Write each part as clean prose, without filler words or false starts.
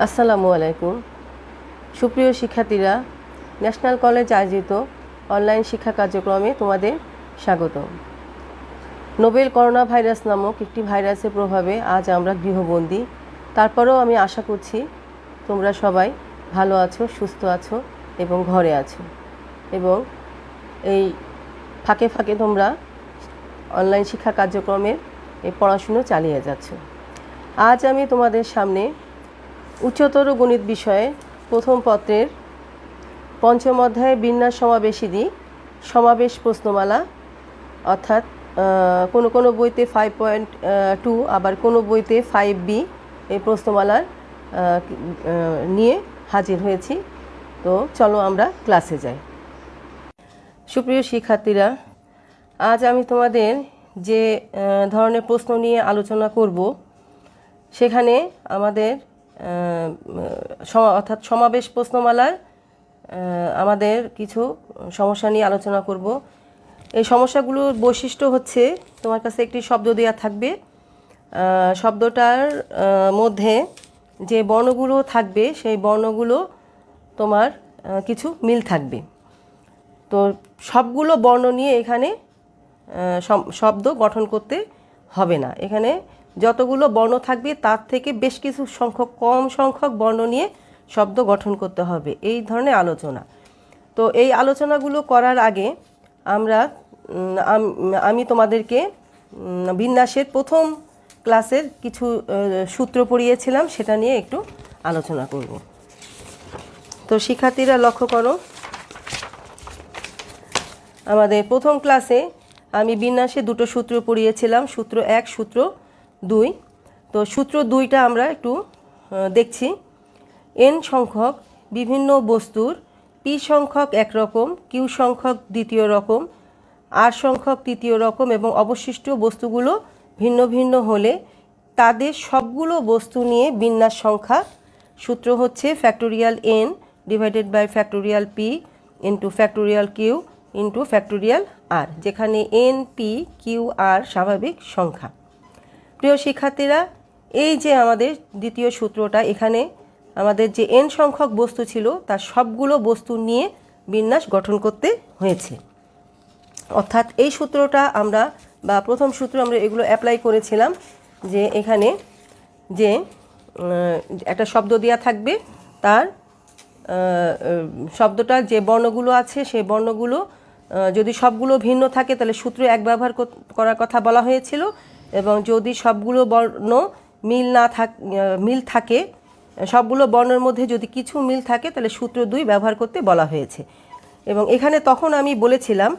আসসালামু আলাইকুম। সুপ্রিয় শিক্ষার্থীরা, ন্যাশনাল কলেজ আয়োজিত অনলাইন শিক্ষা কার্যক্রমে তোমাদের স্বাগত। নোভেল করোনা ভাইরাস নামক একটি ভাইরাসের প্রভাবে আজ আমরা গৃহবন্দী। তারপরেও আমি আশা করছি তোমরা সবাই ভালো আছো, সুস্থ আছো এবং ঘরে আছো, এবং এই ফাঁকে ফাঁকে তোমরা অনলাইন শিক্ষা কার্যক্রমের এই পড়াশুনো চালিয়ে যাচ্ছ। আজ আমি তোমাদের সামনে উচ্চতর গণিত বিষয়ে প্রথম পত্রের পঞ্চম অধ্যায়ে বিন্যাস সমাবেশিনী সমাবেশ প্রশ্নমালা, অর্থাৎ কোনো কোনো বইতে 5.2 আবার কোনো বইতে 5B এই প্রশ্নমালার নিয়ে হাজির হয়েছি। তো চলো আমরা ক্লাসে যাই। সুপ্রিয় শিক্ষার্থীরা, আজ আমি তোমাদের যে ধরনের প্রশ্ন নিয়ে আলোচনা করব সেখানে আমাদের অর্থাৎ সমাবেশ প্রশ্নমালার আমাদের কিছু সমস্যা নিয়ে আলোচনা করব। এই সমস্যাগুলোর বৈশিষ্ট্য হচ্ছে, তোমার কাছে একটি শব্দ দেওয়া থাকবে, শব্দটার মধ্যে যে বর্ণগুলো থাকবে সেই বর্ণগুলো তোমার কিছু মিল থাকবে। তো সবগুলো বর্ণ নিয়ে এখানে শব্দ গঠন করতে হবে না। এখানে যতগুলো বর্ণ থাকবে তার থেকে বেশ কিছু কম সংখ্যক বর্ণ নিয়ে শব্দ গঠন করতে হবে, এই ধরনের আলোচনা। তো এই আলোচনাগুলো করার আগে আমি তোমাদেরকে বিন্যাসের প্রথম ক্লাসের কিছু সূত্র পড়িয়েছিলাম, সেটা নিয়ে একটু আলোচনা করব। তো শিক্ষার্থীরা লক্ষ্য করো, আমাদের প্রথম ক্লাসে আমি বিন্যাসে দুটো সূত্র পড়িয়েছিলাম, সূত্র 1, সূত্র 2। তো সূত্র 2টা আমরা একটু দেখছি। n সংখ্যক বিভিন্ন বস্তুর p সংখ্যক একরকম, q সংখ্যক দ্বিতীয় রকম, r সংখ্যক তৃতীয় রকম এবং অবশিষ্ট বস্তুগুলো ভিন্ন ভিন্ন হলে তাদের সবগুলো বস্তু নিয়ে বিন্যাস সংখ্যা সূত্র হচ্ছে factorial n divided by factorial p into factorial q into factorial r, যেখানে n, p, q, r স্বাভাবিক সংখ্যা। প্রিয় শিক্ষার্থীরা, এই যে আমাদের দ্বিতীয় সূত্রটা, এখানে আমাদের যে n সংখ্যক বস্তু ছিল তার সবগুলো বস্তু নিয়ে বিন্যাস গঠন করতে হয়েছে। অর্থাৎ এই সূত্রটা আমরা প্রথম সূত্র আমরা এগুলো অ্যাপ্লাই করেছিলাম, যে এখানে যে একটা শব্দ দেওয়া থাকবে, তার শব্দটার যে বর্ণগুলো আছে সেই বর্ণগুলো যদি সবগুলো ভিন্ন থাকে তাহলে সূত্র 1 ব্যবহার করার কথা বলা হয়েছিল, এবং যদি সবগুলো বর্ণ মিল থাকে, সবগুলো বর্ণের মধ্যে যদি কিছু মিল থাকে তাহলে সূত্র 2 ব্যবহার করতে বলা হয়েছে। এবং এখানে তখন আমি বলেছিলাম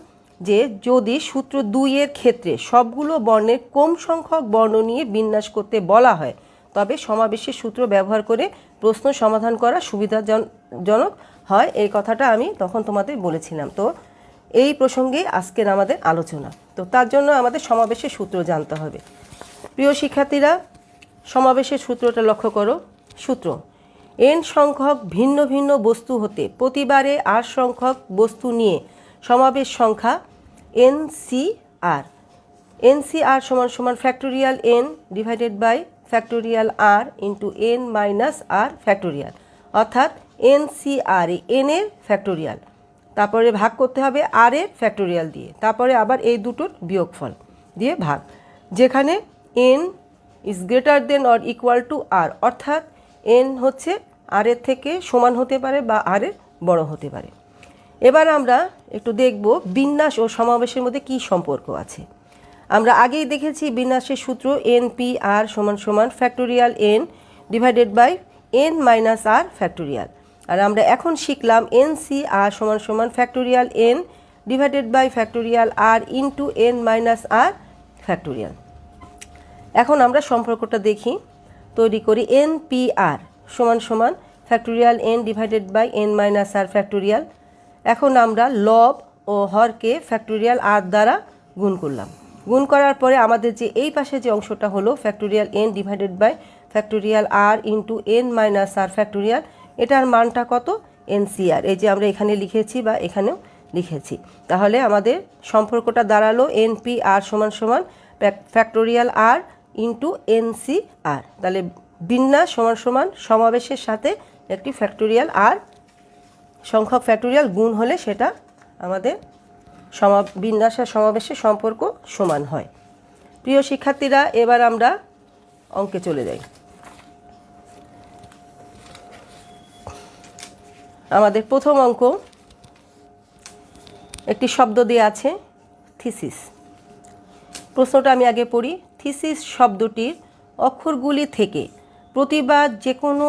যে যদি সূত্র 2 এর ক্ষেত্রে সবগুলো বর্ণের কম সংখ্যক বর্ণ নিয়ে বিন্যাস করতে বলা হয় তবে সমাবেশের সূত্র ব্যবহার করে প্রশ্ন সমাধান করা সুবিধাজনক হয়, এই কথাটা আমি তখন তোমাদের বলেছিলাম। তো এই প্রসঙ্গে আজকের আমাদের আলোচনা। তো তার জন্য আমাদের সমাবেশের সূত্র জানতে হবে। প্রিয় শিক্ষার্থীরা, সমাবেশের সূত্রটা লক্ষ্য করো। সূত্র: n সংখ্যক ভিন্ন ভিন্ন বস্তু হতে প্রতিবারে r সংখ্যক বস্তু নিয়ে সমাবেশ সংখ্যা NCR। NCR সমান সমান factorial n divided by factorial r into n minus r factorial, অর্থাৎ NCR n এর ফ্যাক্টোরিয়াল, তারপরে ভাগ করতে হবে r এর ফ্যাক্টোরিয়াল দিয়ে, তারপরে আবার এই দুটোর বিয়োগফল দিয়ে ভাগ, যেখানে n is greater than or equal to r, অর্থাৎ n হচ্ছে r এর থেকে সমান হতে পারে বা r এর বড় হতে পারে। এবার আমরা একটু দেখব বিন্যাস ও সমাবেশের মধ্যে কি সম্পর্ক আছে। আমরা আগেই দেখেছি বিন্যাসের সূত্র NPR সমান সমান factorial n divided by n minus r factorial, আর আমরা এখন শিখলাম NCR সমান সমান factorial n divided by factorial r into n minus r factorial. এখন আমরা সম্পর্কটা দেখি, তৈরি করি। NPR সমান সমান factorial n divided by n minus r factorial. এখন আমরা লব ও হরকে ফ্যাক্টোরিয়াল r দ্বারা গুণ করলাম। গুণ করার পরে আমাদের যে এই পাশে যে অংশটা হলো factorial n divided by factorial r into n minus r factorial, এটার মানটা কত? NCR। এই যে আমরা এখানে লিখেছি বা এখানেও লিখেছি, তাহলে আমাদের সম্পর্কটা দাঁড়ালো NPR সমান সমান ফ্যাক্টোরিয়াল r ইন্টু NCR। তাহলে বিন্যাস সমান সমান সমাবেশের সাথে একটি ফ্যাক্টোরিয়াল আর সংখ্যক ফ্যাক্টোরিয়াল গুণ হলে সেটা আমাদের বিন্যাস আর সমাবেশের সম্পর্ক সমান হয়। প্রিয় শিক্ষার্থীরা, এবার আমরা অঙ্কে চলে যাই। আমাদের প্রথম অঙ্ক, একটি শব্দ দেওয়া আছে থিসিস। প্রশ্নটা আমি আগে পড়ি। থিসিস শব্দটির অক্ষরগুলি থেকে প্রতিবার যে কোনো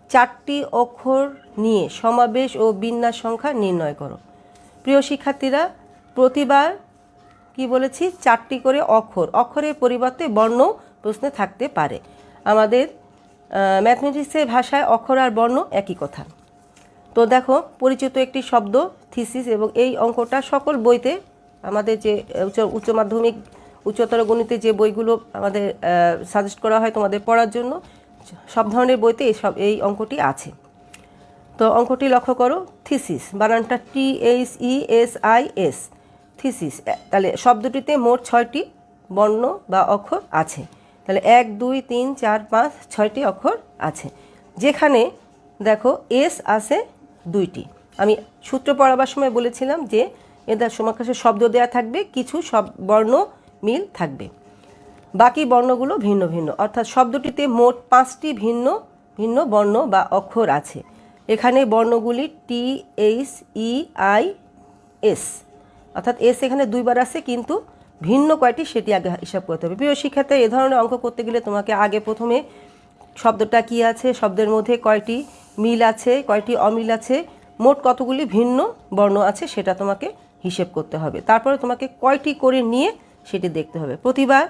4টি অক্ষর নিয়ে সমাবেশ ও বিন্যাস সংখ্যা নির্ণয় করো। প্রিয় শিক্ষার্থীরা, প্রতিবার কি বলেছি, 4টি করে অক্ষরের পরিবর্তে বর্ণ প্রশ্নে থাকতে পারে। আমাদের ম্যাথমেটিক্সের ভাষায় অক্ষর আর বর্ণ একই কথা। তো দেখো, পরিচিত একটি শব্দ থিসিস, এবং এই অঙ্কটা সকল বইতে, আমাদের যে উচ্চ মাধ্যমিক উচ্চতর গণিতে যে বইগুলো আমাদের সাজেস্ট করা হয় তোমাদের পড়ার জন্য, সব ধরনের বইতে এই অঙ্কটি আছে। তো অঙ্কটি লক্ষ্য করো, থিসিস বানানটা THESIS, থিসিস। তাহলে শব্দটিতে মোট 6টি বর্ণ বা অক্ষর আছে। তাহলে 1 2 3 4 5 6টি অক্ষর আছে, যেখানে দেখো এস আছে 2টি। আমি সূত্র পড়াবার সময় বলেছিলাম যে এদের সময় কাছে শব্দ দেয়া থাকবে, কিছু বর্ণ মিল থাকবে, বাকি বর্ণগুলো ভিন্ন ভিন্ন। অর্থাৎ শব্দটিতে মোট 5টি ভিন্ন ভিন্ন বর্ণ বা অক্ষর আছে। এখানে বর্ণগুলি THEIS, অর্থাৎ এস এখানে 2বার আছে, কিন্তু ভিন্ন কয়টি সেটি আগে হিসাব করতে হবে। প্রিয় শিক্ষার্থী, এ ধরনের অঙ্ক করতে গেলে তোমাকে আগে প্রথমে শব্দটা কি আছে, শব্দের মধ্যে কয়টি মিল আছে, কয়টি অমিল আছে, মোট কতগুলি ভিন্ন বর্ণ আছে সেটা তোমাকে হিসেব করতে হবে। তারপরে তোমাকে কয়টি করে নিয়ে সেটি দেখতে হবে। প্রতিবার,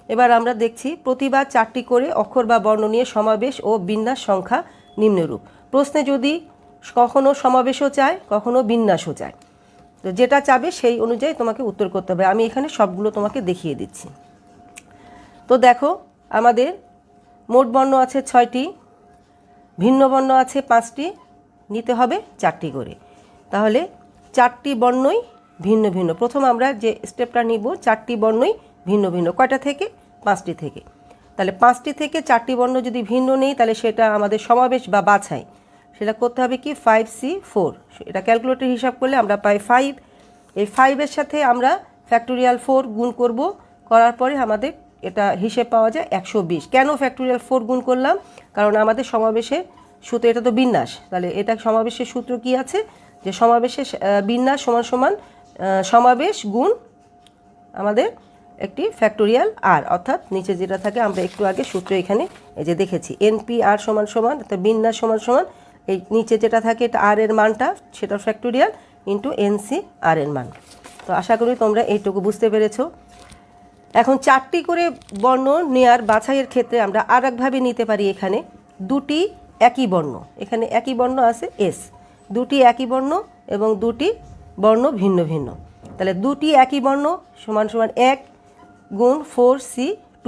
এবার আমরা দেখছি, প্রতিবার 4টি করে অক্ষর বা বর্ণ নিয়ে সমাবেশ ও বিন্যাস সংখ্যা নিম্নরূপ। প্রশ্নে যদি কখনো সমাবেশও চায়, কখনো বিন্যাসও চায়, তো যেটা চাবে সেই অনুযায়ী তোমাকে উত্তর করতে হবে। আমি এখানে সবগুলো তোমাকে দেখিয়ে দিচ্ছি। তো দেখো, আমাদের মোট বর্ণ আছে 6টি, ভিন্ন বর্ণ আছে 5টি, নিতে হবে 4টি করে। তাহলে 4টি বর্ণই ভিন্ন ভিন্ন। প্রথম আমরা যে স্টেপটা নিব, 4টি বর্ণই ভিন্ন ভিন্ন। কয়টা থেকে? 5টি থেকে। তাহলে 5টি থেকে 4টি বর্ণ যদি ভিন্ন নেই, তাহলে সেটা আমাদের সমাবেশ বা বাছাই, সেটা করতে হবে কি 5C4। এটা ক্যালকুলেটর হিসাব করলে আমরা পাই 5। এই 5-এর সাথে আমরা ফ্যাক্টোরিয়াল 4 গুণ করব, করার পরে আমাদের এটা হিসেব পাওয়া যায় 120। কেন ফ্যাক্টোরিয়াল 4 গুণ করলাম? কারণ আমাদের সমাবেশে সূত্র, এটা তো বিন্যাস, তাহলে এটা সমাবেশের সূত্র কি আছে, যে সমাবেশের বিন্যাস সমান সমান সমাবেশ গুণ আমাদের একটি ফ্যাক্টোরিয়াল আর, অর্থাৎ নিচে যেটা থাকে, আমরা একটু আগে সূত্র এখানে এই যে দেখেছি, NPR সমান সমান, অর্থাৎ বিন্যাস সমান সমান এই নিচে যেটা থাকে এটা আর এর মানটা, সেটা ফ্যাক্টোরিয়াল ইন্টু NCR এর মান। তো আশা করি তোমরা এইটুকু বুঝতে পেরেছো। এখন 4টি করে বর্ণ নেয়ার বাছাইয়ের ক্ষেত্রে আমরা আর একভাবে নিতে পারি। এখানে 2টি একই বর্ণ, এখানে একই বর্ণ আছে এস, 2টি একই বর্ণ এবং 2টি বর্ণ ভিন্ন ভিন্ন। তাহলে 2টি একই বর্ণ সমান সমান 1 গুণ 4C2।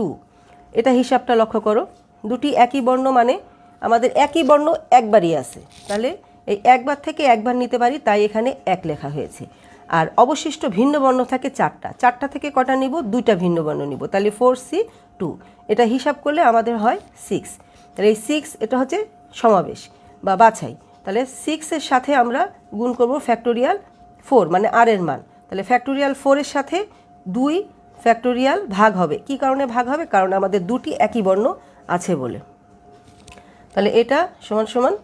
এটা হিসাবটা লক্ষ্য করো, 2টি একই বর্ণ মানে আমাদের একই বর্ণ একবারই আছে, তাহলে এই একবার থেকে একবার নিতে পারি, তাই এখানে 1 লেখা হয়েছে। আর অবশিষ্ট ভিন্ন বর্ণ থাকে 4টা থেকে কটা নিব? 2টা ভিন্ন বর্ণ নিব, তাহলে 4C2। এটা হিসাব করলে আমাদের হয় 6। তাহলে এই 6, এটা হচ্ছে সমাবেশ বা বাছাই। তাহলে 6-এর সাথে আমরা গুণ করব ফ্যাক্টোরিয়াল 4, মানে আর এর মান। তাহলে ফ্যাক্টোরিয়াল 4-এর সাথে 2 ফ্যাক্টোরিয়াল ভাগ হবে। কি কারণে ভাগ হবে? কারণ আমাদের 2টি একই বর্ণ আছে বলে। তাহলে এটা সমান সমান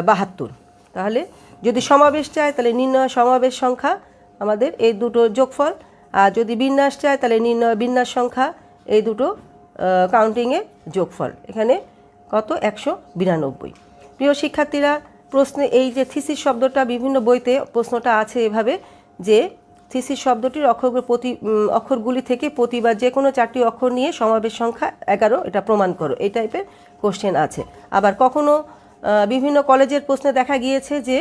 72। তাহলে যদি সমাবেশ চায়, তাহলে নির্ণয় সমাবেশ সংখ্যা আমাদের এই দুটো যোগফল, আর যদি বিন্যাস চায়, তাহলে নির্ণয় বিন্যাস সংখ্যা এই দুটো কাউন্টিংয়ের যোগফল। এখানে কত? 192। প্রিয় শিক্ষার্থীরা, প্রশ্নে এই যে থিসিস শব্দটা, বিভিন্ন বইতে প্রশ্নটা আছে এভাবে যে থিসিস শব্দটির অক্ষরগুলি থেকে প্রতিবার যে কোনো 4টি অক্ষর নিয়ে সমাবেশ সংখ্যা 11 এটা প্রমাণ করো, এই টাইপের কোশ্চেন আছে। আবার কখনো বিভিন্ন কলেজের প্রশ্নে দেখা গিয়েছে যে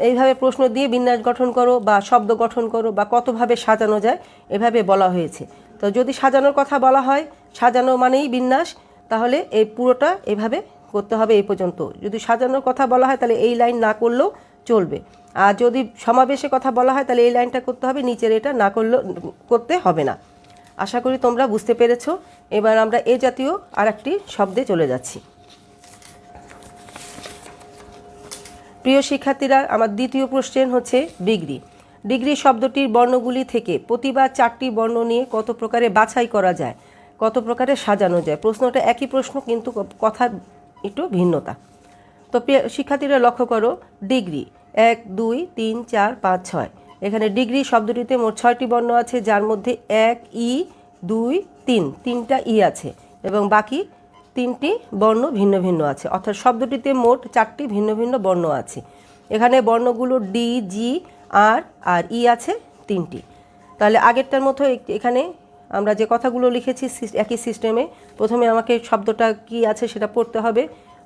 এইভাবে প্রশ্ন দিয়ে বিন্যাস গঠন করো বা শব্দ গঠন করো বা কতভাবে সাজানো যায় এভাবে বলা হয়েছে। তো যদি সাজানোর কথা বলা হয়, সাজানো মানেই বিন্যাস, তাহলে এই পুরোটা এভাবে করতে হবে এই পর্যন্ত। যদি সাজানোর কথা বলা হয়, তাহলে এই লাইন না করলেও চলবে। আর যদি সমাবেশের কথা বলা হয়, তাহলে এই লাইনটা করতে হবে, নিচের এটা না করলেও করতে হবে না। আশা করি তোমরা বুঝতে পেরেছো। এবার আমরা এ জাতীয় আরেকটি শব্দে চলে যাচ্ছি। প্রিয় শিক্ষার্থীরা, আমার দ্বিতীয় প্রশ্ন হচ্ছে ডিগ্রি। ডিগ্রি শব্দটির বর্ণগুলি থেকে প্রতিবার 4টি বর্ণ নিয়ে কত প্রকারে বাছাই করা যায়, কত প্রকারে সাজানো যায়। প্রশ্নটা একই প্রশ্ন, কিন্তু কথার একটু ভিন্নতা। তো প্রিয় শিক্ষার্থীরা লক্ষ্য করো, ডিগ্রি 1 2 3 4 5 6। এখানে ডিগ্রি শব্দটিতে মোট 6টি বর্ণ আছে, যার মধ্যে 1 ই 2 3, 3টা ই আছে এবং বাকি 3টি বর্ণ ভিন্ন ভিন্ন আছে। অর্থাৎ শব্দটিতে মোট 4টি ভিন্ন ভিন্ন বর্ণ আছে। এখানে বর্ণগুলো ডি, জি, আর ই আছে 3টি। তাহলে আগেরটার মতো এখানে আমরা যে কথাগুলো লিখেছি একই সিস্টেমে, প্রথমে আমাকে শব্দটা কি আছে সেটা পড়তে হবে।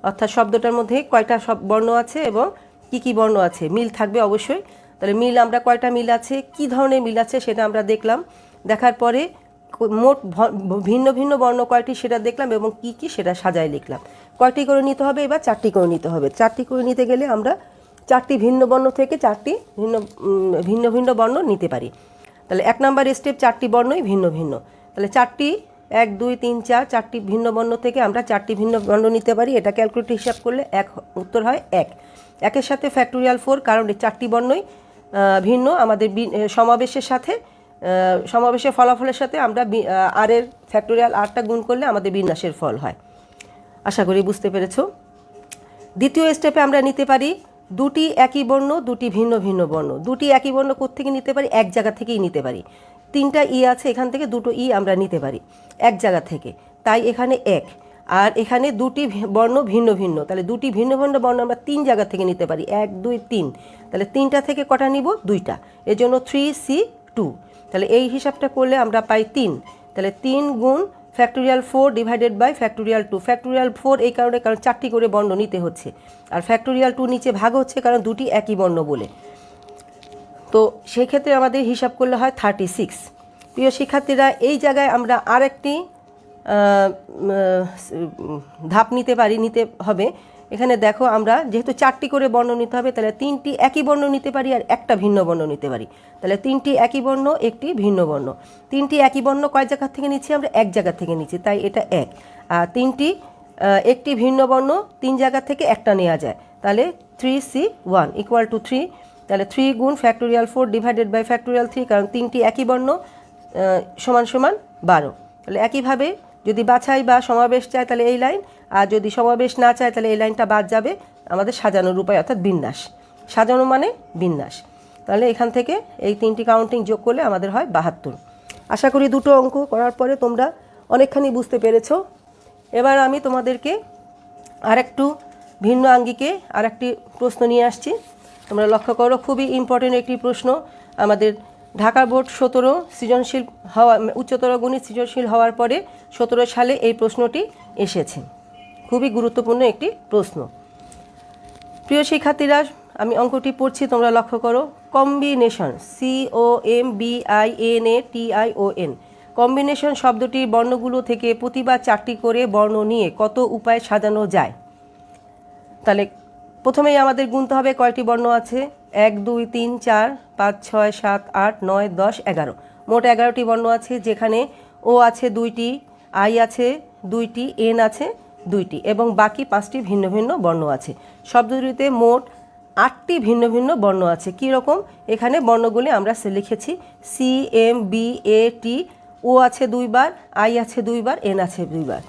অর্থাৎ শব্দটার মধ্যে কয়টা বর্ণ আছে এবং কি কি বর্ণ আছে, মিল থাকবে অবশ্যই। তাহলে মিল আমরা কয়টা মিল আছে, কি ধরনের মিল আছে সেটা আমরা দেখলাম। দেখার পরে মোট ভিন্ন ভিন্ন বর্ণ কয়টি সেটা দেখলাম এবং কি কি সেটা সাজায় লিখলাম। কয়টি করে নিতে হবে, এবার 4টি করে নিতে হবে। 4টি করে নিতে গেলে আমরা 4টি ভিন্ন বর্ণ থেকে 4টি ভিন্ন ভিন্ন বর্ণ নিতে পারি। তাহলে 1 নম্বর স্টেপ, 4টি বর্ণই ভিন্ন ভিন্ন। তাহলে 4টি 1 2 3 4, 4টি ভিন্ন বর্ণ থেকে আমরা 4টি ভিন্ন বর্ণ নিতে পারি। এটা ক্যালকুলেটর হিসাব করলে উত্তর হয় 1। 1-এর সাথে ফ্যাক্টোরিয়াল 4, কারণ এই 4টি বর্ণই ভিন্ন। আমাদের সমাবেশের সাথে সমাবেশের ফলাফলের সাথে আমরা আর এর ফ্যাক্টোরিয়াল আরটা গুণ করলে আমাদের বিন্যাসের ফল হয়। আশা করি বুঝতে পেরেছো। দ্বিতীয় স্টেপে আমরা নিতে পারি 2টি একই বর্ণ, 2টি ভিন্ন ভিন্ন বর্ণ। 2টি একই বর্ণ কোত্থেকে নিতে পারি, এক জায়গা থেকেই নিতে পারি। 3টা ই আছে, এখান থেকে 2টো ই আমরা নিতে পারি এক জায়গা থেকে, তাই এখানে 1। আর এখানে 2টি বর্ণ ভিন্ন ভিন্ন, তাহলে 2টি ভিন্ন ভিন্ন বর্ণ আমরা 3 জায়গা থেকে নিতে পারি, 1 2 3। তাহলে 3টা থেকে কটা নিব, 2টা, এজন্য 3C2। তাহলে এই হিসাবটা করলে আমরা পাই 3। তাহলে 3 গুণ factorial 4 divided by factorial 2। Factorial 4 এই কারণে, কারণ 4টি করে বর্ণ নিতে হচ্ছে, আর ফ্যাক্টোরিয়াল 2 নিচে ভাগ হচ্ছে কারণ 2টি একই বর্ণ বলে। তো সেই ক্ষেত্রে আমাদের হিসাব করলে হয় 36। প্রিয় শিক্ষার্থীরা, এই জায়গায় আমরা আরেকটি ধাপ নিতে হবে। এখানে দেখো, আমরা যেহেতু 4টি করে বর্ণ নিতে হবে, তাহলে 3টি একই বর্ণ নিতে পারি আর একটা ভিন্ন বর্ণ নিতে পারি। তাহলে 3টি একই বর্ণ, একটি ভিন্ন বর্ণ। 3টি একই বর্ণ কয় জায়গা থেকে নিচ্ছি, আমরা এক জায়গা থেকে নিচ্ছি, তাই এটা 1। আর 3টি একটি ভিন্ন বর্ণ 3 জায়গা থেকে একটা নেওয়া যায়, তাহলে 3C1 ইকুয়াল টু 3। তাহলে 3 গুণ ফ্যাক্টোরিয়াল 4 ডিভাইডেড বাই ফ্যাক্টোরিয়াল 3, কারণ 3টি একই বর্ণ সমান সমান 12। তাহলে একইভাবে যদি বাছাই বা সমাবেশ চায় তাহলে এই লাইন, আর যদি সমাবেশ না চায় তাহলে এই লাইনটা বাদ যাবে। আমাদের সাজানোর উপায় অর্থাৎ বিন্যাস, সাজানো মানে বিন্যাস। তাহলে এখান থেকে এই 3টি কাউন্টিং যোগ করলে আমাদের হয় 72। আশা করি দুটো অঙ্ক করার পরে তোমরা অনেকখানি বুঝতে পেরেছো। এবার আমি তোমাদেরকে আরেকটু ভিন্ন আঙ্গিকে আরেকটি প্রশ্ন নিয়ে আসছি। তোমরা লক্ষ্য করো, খুবই ইম্পর্টেন্ট একটি প্রশ্ন। আমাদের ঢাকা বোর্ড 17 সৃজনশীল হওয়া, উচ্চতর গণিত সৃজনশীল হওয়ার পরে 17 সালে এই প্রশ্নটি এসেছে। খুবই গুরুত্বপূর্ণ একটি প্রশ্ন। প্রিয় শিক্ষার্থীরা, আমি অঙ্কটি পড়ছি, তোমরা লক্ষ্য করো। কম্বিনেশন, COMBINATION, কম্বিনেশন শব্দটির বর্ণগুলো থেকে প্রতিবার 4টি করে বর্ণ নিয়ে কত উপায়ে সাজানো যায়। তাহলে প্রথমেই আমাদের গুনতে হবে কয়টি বর্ণ আছে, 1 2 3 4 5 6 7 8 9 10 11। মোট 11টি বর্ণ আছে, যেখানে ও আছে 2টি, আই আছে 2টি, এন আছে 2টি এবং বাকি 5টি ভিন্ন ভিন্ন বর্ণ আছে। শব্দটিতে মোট 8টি ভিন্ন ভিন্ন বর্ণ আছে। কী রকম, এখানে বর্ণগুলি আমরা লিখেছি CMBAT। ও আছে 2 বার, আই আছে 2 বার, এন আছে 2 বার।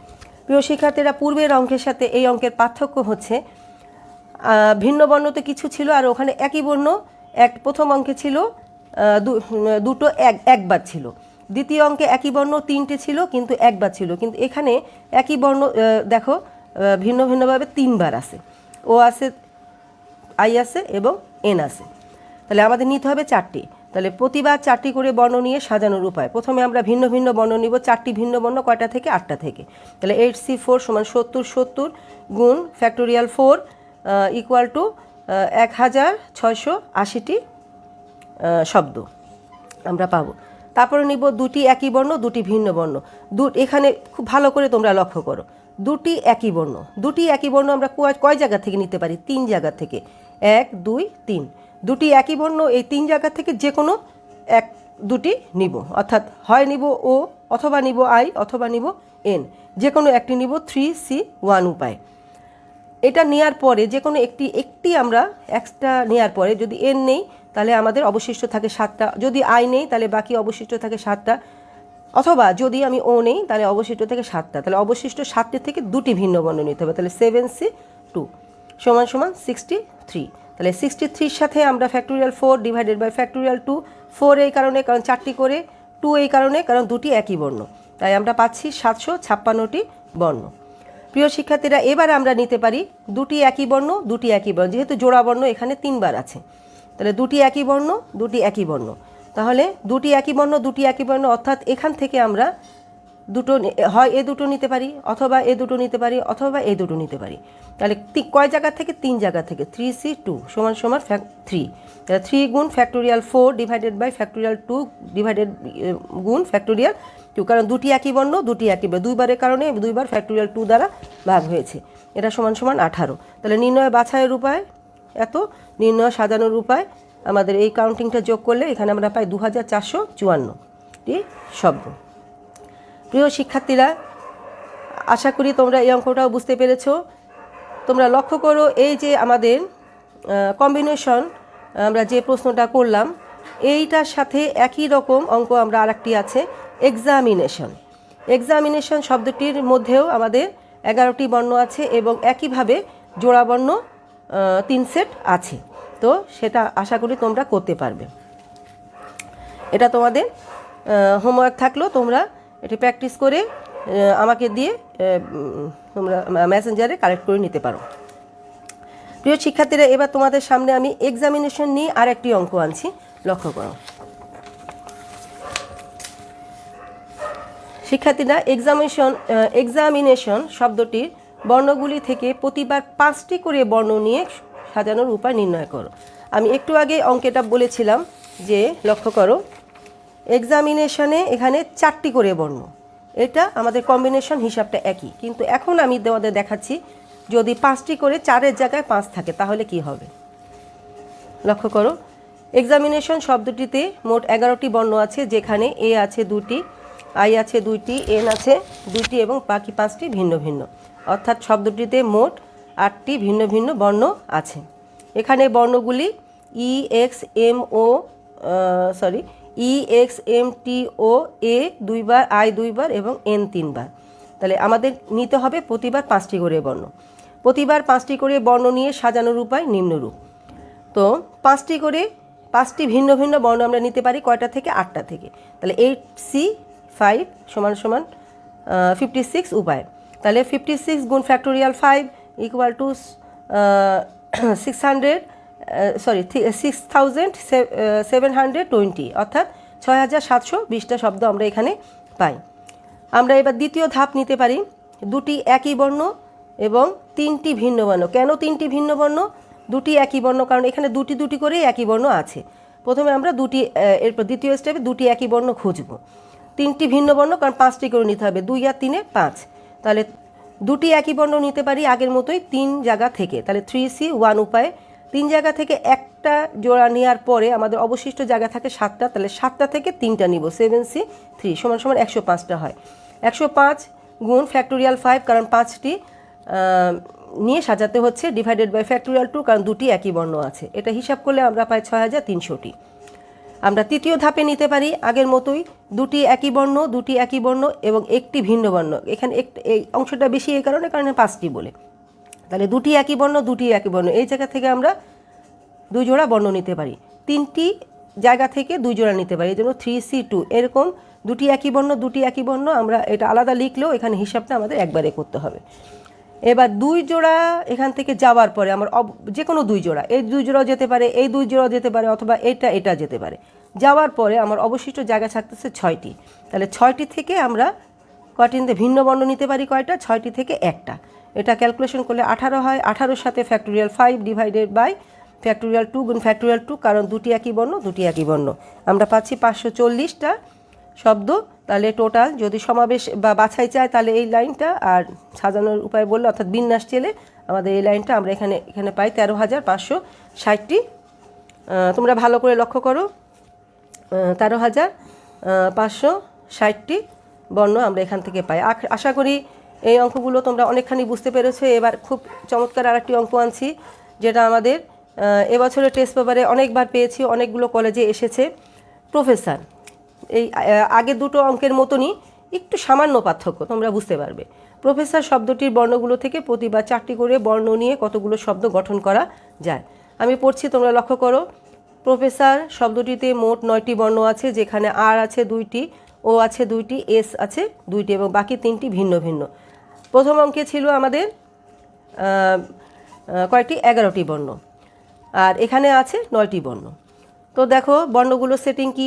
প্রিয় শিক্ষার্থীরা, পূর্বের অঙ্কের সাথে এই অঙ্কের পার্থক্য হচ্ছে ভিন্ন বর্ণতে কিছু ছিল আর ওখানে একই বর্ণ প্রথম অঙ্কে ছিল দুটো একবার ছিল, দ্বিতীয় অঙ্কে একই বর্ণ 3টে ছিল কিন্তু একবার ছিল, কিন্তু এখানে একই বর্ণ দেখো ভিন্ন ভিন্নভাবে 3বার আছে। ও আছে, আই আছে এবং এন আছে। তাহলে আমাদের নিতে হবে 4টি। তাহলে প্রতিবার 4টি করে বর্ণ নিয়ে সাজানোর উপায়। প্রথমে আমরা ভিন্ন ভিন্ন বর্ণ নিব, 4টি ভিন্ন বর্ণ কয়টা থেকে, 8টা থেকে। তাহলে 8C4 সমান 70, 70 গুণ ফ্যাক্টোরিয়াল 4 ইকুয়াল টু 1680টি শব্দ আমরা পাবো। তারপরে নিব 2টি একই বর্ণ, 2টি ভিন্ন বর্ণ। এখানে খুব ভালো করে তোমরা লক্ষ্য করো, 2টি একই বর্ণ, 2টি একই বর্ণ আমরা কয় জায়গা থেকে নিতে পারি, 3 জায়গা থেকে। 1 2 3, 2টি একই বর্ণ এই 3 জায়গা থেকে যে কোনো দুটি নিব, অর্থাৎ হয় নিব ও, অথবা নিব আই, অথবা নিব এন, যে কোনো একটি নিব 3C1 উপায়। এটা নেওয়ার পরে যে কোনো একটি আমরা এক্সট্রা নেওয়ার পরে যদি এন নেই তাহলে আমাদের অবশিষ্ট থাকে 7টা, যদি আই নেই তাহলে বাকি অবশিষ্ট থাকে 7টা, অথবা যদি আমি ও নেই তাহলে অবশিষ্ট থেকে 7টা, তাহলে অবশিষ্ট 7টি থেকে দুটি ভিন্ন বর্ণ নিতে হবে। তাহলে 7C2 সমান সমান 63। তাহলে 63-র সাথে আমরা ফ্যাক্টোরিয়াল 4 ডিভাইডেড বাই ফ্যাক্টোরিয়াল 2, 4 এই কারণে কারণ 4টি করে, 2 এই কারণে কারণ দুটি একই বর্ণ, তাই আমরা পাচ্ছি 756টি বর্ণ। প্রিয় শিক্ষার্থীরা, এবার আমরা নিতে পারি দুটি একই বর্ণ, দুটি একই বর্ণ, যেহেতু জোড়া বর্ণ এখানে 3বার আছে, তাহলে দুটি একই বর্ণ, দুটি একই বর্ণ, তাহলে দুটি একই বর্ণ, দুটি একই বর্ণ, অর্থাৎ এখান থেকে আমরা দুটো, হয় এ দুটো নিতে পারি, অথবা এ দুটো নিতে পারি, অথবা এ দুটো নিতে পারি। তাহলে কয় জায়গা থেকে? 3 জায়গা থেকে। 3C2 সমান সমান 3, তাহলে 3 গুণ factorial 4 divided by factorial 2 divided গুণ ফ্যাক্টোরিয়াল 2, কারণ দুটি একই বর্ণ, দুটি একই বর্ণ, দুইবারের কারণে দুইবার ফ্যাক্টোরিয়াল 2 দ্বারা ভাগ হয়েছে, এটা সমান সমান 18। তাহলে নির্ণয় বাছাইয়ের উপায় এত, নির্ণয় সাজানোর উপায় আমাদের এই কাউন্টিংটা যোগ করলে এখানে আমরা পাই 2454টি শব্দ। প্রিয় শিক্ষার্থীরা, আশা করি তোমরা এই অঙ্কটাও বুঝতে পেরেছো। তোমরা লক্ষ্য করো, এই যে আমাদের কম্বিনেশন আমরা যে প্রশ্নটা করলাম এইটার সাথে একই রকম অঙ্ক আমরা আরেকটি আছে এক্সামিনেশন। এক্সামিনেশন শব্দটির মধ্যেও আমাদের 11টি বর্ণ আছে এবং একইভাবে জোড়া বর্ণ 3 সেট আছে, তো সেটা আশা করি তোমরা করতে পারবে। এটা তোমাদের হোমওয়ার্ক থাকলো, তোমরা এটি প্র্যাকটিস করে আমাকে দিয়ে তোমরা মেসেঞ্জারে কালেক্ট করে নিতে পারো। প্রিয় শিক্ষার্থীরা, এবার তোমাদের সামনে আমি এক্সামিনেশন নিয়ে আরেকটি অঙ্ক আনছি, লক্ষ্য করো। শিক্ষার্থীরা, এক্সামিনেশন শব্দটির বর্ণগুলি থেকে প্রতিবার 5টি করে বর্ণ নিয়ে সাজানোর উপায় নির্ণয় করো। আমি একটু আগে অঙ্কেটা বলেছিলাম যে লক্ষ্য করো, এক্সামিনেশনে এখানে 4টি করে বর্ণ, এটা আমাদের কম্বিনেশন হিসাবটা একই, কিন্তু এখন আমি তোমাদের দেখাচ্ছি যদি 5টি করে 4-এর জায়গায় 5 থাকে তাহলে কি হবে। লক্ষ্য করো, এক্সামিনেশন শব্দটিতে মোট 11টি বর্ণ আছে, যেখানে এ আছে 2টি, আই আছে 2টি, এন আছে 2টি এবং বাকি 5টি ভিন্ন ভিন্ন, অর্থাৎ শব্দটিতে মোট 8টি ভিন্ন ভিন্ন বর্ণ আছে। এখানে বর্ণগুলি EXMTO, এ 2বার, আই 2বার এবং এন 3বার। তাহলে আমাদের নিতে হবে প্রতিবার 5টি করে বর্ণ। প্রতিবার 5টি করে বর্ণ নিয়ে সাজানোর উপায় নিম্নরূপ। তো 5টি ভিন্ন ভিন্ন বর্ণ আমরা নিতে পারি কয়টা থেকে? 8টা থেকে। তাহলে 8C5 সমান সমান 56 উপায়। তাহলে 56 গুণ ফ্যাক্টোরিয়াল 5 ইকুয়াল টু 6720, অর্থাৎ 6720টা শব্দ আমরা এখানে পাই। আমরা এবার দ্বিতীয় ধাপ নিতে পারি, দুটি একই বর্ণ এবং 3টি ভিন্ন বর্ণ। কেন 3টি ভিন্ন বর্ণ? দুটি একই বর্ণ, কারণ এখানে দুটি দুটি করে একই বর্ণ আছে। প্রথমে আমরা এরপর দ্বিতীয় স্টেপে দুটি একই বর্ণ খুঁজব। 3টি ভিন্ন বর্ণ, কারণ 5টি করে নিতে হবে, 2 আর 3 5। তাহলে দুটি একই বর্ণ নিতে পারি আগের মতোই 3 জায়গা থেকে, তাহলে 3C1 উপায়ে 3 জায়গা থেকে একটা জোড়া নেওয়ার পরে আমাদের অবশিষ্ট জায়গা থাকে 7টা, তাহলে 7টা থেকে 3টা নিব, 7C3 সমান সমান 105টা হয়। 105 গুণ ফ্যাক্টোরিয়াল 5, কারণ 5টি নিয়ে সাজাতে হচ্ছে, ডিভাইডেড বাই ফ্যাক্টোরিয়াল 2, কারণ দুটি একই বর্ণ আছে। এটা হিসাব করলে আমরা পাই 6300টি। আমরা তৃতীয় ধাপে নিতে পারি আগের মতোই, দুটি একই বর্ণ, দুটি একই বর্ণ এবং একটি ভিন্ন বর্ণ। এখানে এই অংশটা বেশি এই কারণে 5টি বলে। তাহলে দুটি একই বর্ণ, দুটি একই বর্ণ, এই জায়গা থেকে আমরা 2 জোড়া বর্ণ নিতে পারি। 3টি জায়গা থেকে 2 জোড়া নিতে পারি, এই জন্য 3C2। এরকম দুটি একই বর্ণ, দুটি একই বর্ণ, আমরা এটা আলাদা লিখলেও এখানে হিসাবটা আমাদের একবারে করতে হবে। এবার 2 জোড়া এখান থেকে যাওয়ার পরে আমার যে কোনো 2 জোড়া, এই 2 জোড়াও যেতে পারে, এই 2 জোড়াও যেতে পারে, অথবা এটা যেতে পারে। যাওয়ার পরে আমার অবশিষ্ট জায়গা থাকতেছে 6টি। তাহলে 6টি থেকে আমরা কয়টিতে ভিন্ন বর্ণ নিতে পারি? কয়টা? 6টি থেকে একটা। এটা ক্যালকুলেশন করলে 18 হয়। 18-র সাথে ফ্যাক্টোরিয়াল 5 ডিভাইডেড বাই ফ্যাক্টোরিয়াল 2 গুণ ফ্যাক্টোরিয়াল 2, কারণ দুটি একই বর্ণ, দুটি একই বর্ণ, আমরা পাচ্ছি 540টা শব্দ। তাহলে টোটাল যদি সমাবেশ বা বাছাই চায় তাহলে এই লাইনটা, আর সাজানোর উপায় বললে অর্থাৎ বিন্যাস চেলে আমাদের এই লাইনটা আমরা এখানে পাই 13,560টি। তোমরা ভালো করে লক্ষ্য করো, 13,560টি বর্ণ আমরা এখান থেকে পাই। আশা করি এই অঙ্কগুলো তোমরা অনেকখানি বুঝতে পেরেছো। এবার খুব চমৎকার আরেকটি অঙ্ক আনছি, যেটা আমাদের এবছরের টেস্ট পেপারে অনেকবার পেয়েছি, অনেকগুলো কলেজে এসেছে। প্রফেসর, এই আগের দুটো অঙ্কের মতনই একটু সামান্য পার্থক্য, তোমরা বুঝতে পারবে। প্রফেসর শব্দটির বর্ণগুলো থেকে প্রতিবার 4টি করে বর্ণ নিয়ে কতগুলো শব্দ গঠন করা যায়। আমি পড়ছি, তোমরা লক্ষ্য করো। প্রফেসর শব্দটিতে মোট 9টি বর্ণ আছে, যেখানে আর আছে 2টি, ও আছে 2টি, এস আছে 2টি এবং বাকি 3টি ভিন্ন ভিন্ন। প্রথম অঙ্কে ছিল আমাদের কয়টি? 11টি বর্ণ, আর এখানে আছে 9টি বর্ণ। তো দেখো বর্ণগুলো সেটিং কি?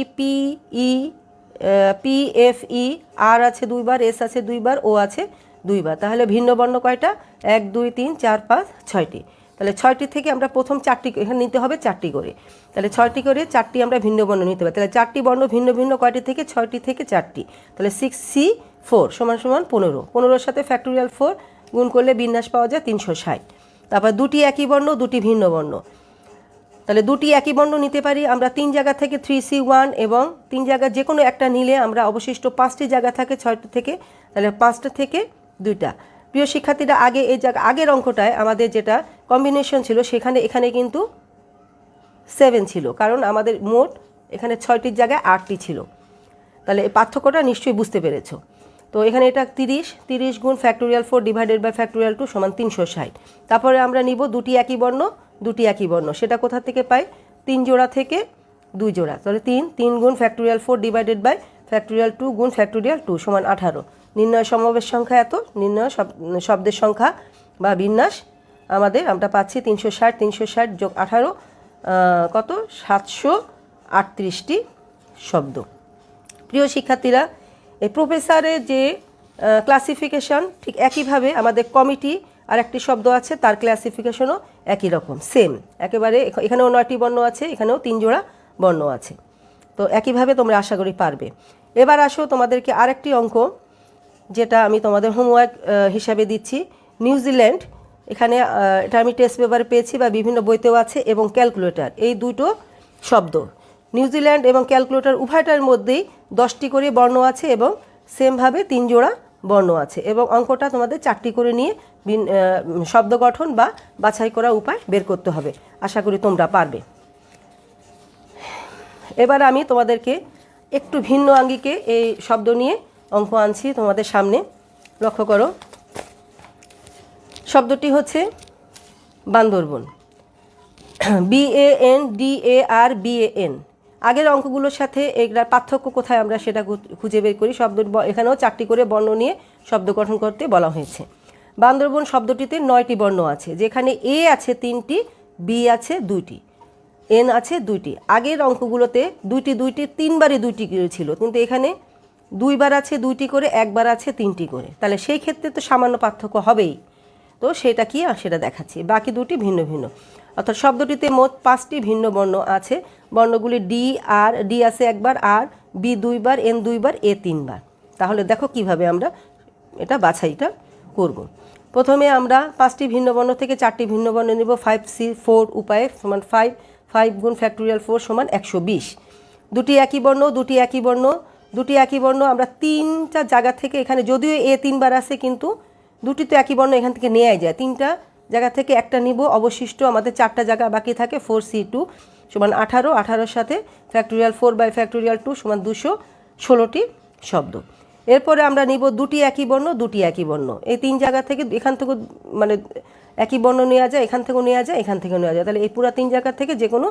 পি এফ ই, আর আছে 2বার, এস আছে 2বার, ও আছে 2বার। তাহলে ভিন্ন বর্ণ কয়টা? 1 2 3 4 5 6টি। তাহলে 6টি থেকে আমরা প্রথম 4টি এখানে নিতে হবে, 4টি করে। তাহলে 6টি করে 4টি আমরা ভিন্ন বর্ণ নিতে পারি। তাহলে 4টি বর্ণ ভিন্ন ভিন্ন কয়টি থেকে? 6টি থেকে 4টি। তাহলে 6C4 সমান সমান 15। 15-র সাথে ফ্যাক্টোরিয়াল 4 গুণ করলে বিন্যাস পাওয়া যায় 360। তারপর 2টি একই বর্ণ, 2টি ভিন্ন বর্ণ। তাহলে 2টি একই বর্ণ নিতে পারি আমরা 3 জায়গা থেকে 3C1, এবং 3 জায়গা যে কোনো একটা নিলে আমরা অবশিষ্ট 5টি জায়গা থাকে 6টি থেকে, তাহলে 5টা থেকে 2টা। প্রিয় শিক্ষার্থীরা, আগে এই আগের অঙ্কটায় আমাদের যেটা কম্বিনেশন ছিল, এখানে কিন্তু 7 ছিল, কারণ আমাদের মোট এখানে 6টির জায়গায় 8টি ছিল। তাহলে এই পার্থক্যটা নিশ্চয়ই বুঝতে পেরেছো। তো এখানে এটা 30 গুণ ফ্যাক্টোরিয়াল 4 ডিভাইডেড বাই ফ্যাক্টোরিয়াল 2 সমান 360। তারপরে আমরা নিব 2টি একই বর্ণ, 2টি একই বর্ণ। সেটা কোথা থেকে পাই? 3 জোড়া থেকে 2 জোড়া। তাহলে 3 গুণ ফ্যাক্টোরিয়াল 4 ডিভাইডেড বাই ফ্যাক্টোরিয়াল 2 গুণ ফ্যাক্টোরিয়াল 2 সমান 18। নির্ণয় সমাবেশ সংখ্যা এত, নির্ণয় শব্দের সংখ্যা বা বিন্যাস আমরা পাচ্ছি 360 যোগ 18 কত? 738টি শব্দ। প্রিয় শিক্ষার্থীরা, এই প্রফেসরের যে ক্লাসিফিকেশন, ঠিক একইভাবে আমাদের কমিটি আর একটি শব্দ আছে, তার ক্লাসিফিকেশনও একই রকম, সেম একেবারে। এখানেও 9টি বর্ণ আছে, এখানেও 3 জোড়া বর্ণ আছে। তো একইভাবে তোমরা আশা করি পারবে। এবার আসো তোমাদেরকে আরেকটি অঙ্ক, যেটা আমি তোমাদের হোমওয়ার্ক হিসাবে দিচ্ছি। নিউজিল্যান্ড, এখানে এটা আমি টেস্ট পেপারে পেয়েছি বা বিভিন্ন বইতেও আছে, এবং ক্যালকুলেটর, এই দুটো শব্দ। নিউজিল্যান্ড এবং ক্যালকুলেটর উভয়টার মধ্যেই 10টি করে বর্ণ আছে এবং সেমভাবে 3 জোড়া বর্ণ আছে, এবং অঙ্কটা তোমাদের 4টি করে নিয়ে শব্দ গঠন বা বাছাই করা উপায় বের করতে হবে। আশা করি তোমরা পারবে। এবার আমি তোমাদেরকে একটু ভিন্ন আঙ্গিকে এই শব্দ নিয়ে অঙ্ক আনছি তোমাদের সামনে। লক্ষ্য করো, শব্দটি হচ্ছে বান্দরবন, BANDARBAN। আগের অঙ্কগুলোর সাথে এগুলার পার্থক্য কোথায় আমরা সেটা খুঁজে বের করি। এখানেও 4টি করে বর্ণ নিয়ে শব্দ গঠন করতে বলা হয়েছে। বান্দরবন শব্দটিতে 9টি বর্ণ আছে, যেখানে A আছে 3টি, B আছে 2টি, N আছে 2টি। আগের অঙ্কগুলোতে 2টি 3বারই 2টি করে ছিল, কিন্তু এখানে 2বার আছে 2টি করে, 1বার আছে 3টি করে। তাহলে সেই ক্ষেত্রে তো সামান্য পার্থক্য হবেই। তো সেটা কি সেটা দেখাচ্ছি। বাকি 2টি ভিন্ন ভিন্ন, অর্থাৎ শব্দটিতে মোট 5টি ভিন্ন বর্ণ আছে। বর্ণগুলি ডি আছে 1বার, আর B 2বার, N 2বার, A 3বার। তাহলে দেখো কিভাবে আমরা এটা বাছাইটা করব। প্রথমে আমরা 5টি ভিন্ন বর্ণ থেকে 4টি ভিন্ন বর্ণ নেব। 5C4 উপায়ে সমান 5 গুণ ফ্যাক্টোরিয়াল 4 সমান 120। 2টি একই বর্ণ, 2টি একই বর্ণ, 2টি একই বর্ণ আমরা 3টা জায়গা থেকে, এখানে যদিও A 3বার আছে, কিন্তু 2টি তো একই বর্ণ এখান থেকে নেওয়াই যায়। 3টা জায়গা থেকে একটা নিব, অবশিষ্ট আমাদের 4টা জায়গা বাকি থাকে। 4C2 সমান 18, 18-র সাথে ফ্যাক্টোরিয়াল 4 বাই ফ্যাক্টোরিয়াল 2 সমান 216টি শব্দ। এরপরে আমরা নিব 2টি একই বর্ণ, 2টি একই বর্ণ। এই 3 জায়গা থেকে, এখান থেকে মানে একই বর্ণ নেওয়া যায়, এখান থেকেও নেওয়া যায়, এখান থেকেও নেওয়া যায়। তাহলে এই পুরো 3 জায়গা থেকে যে কোনো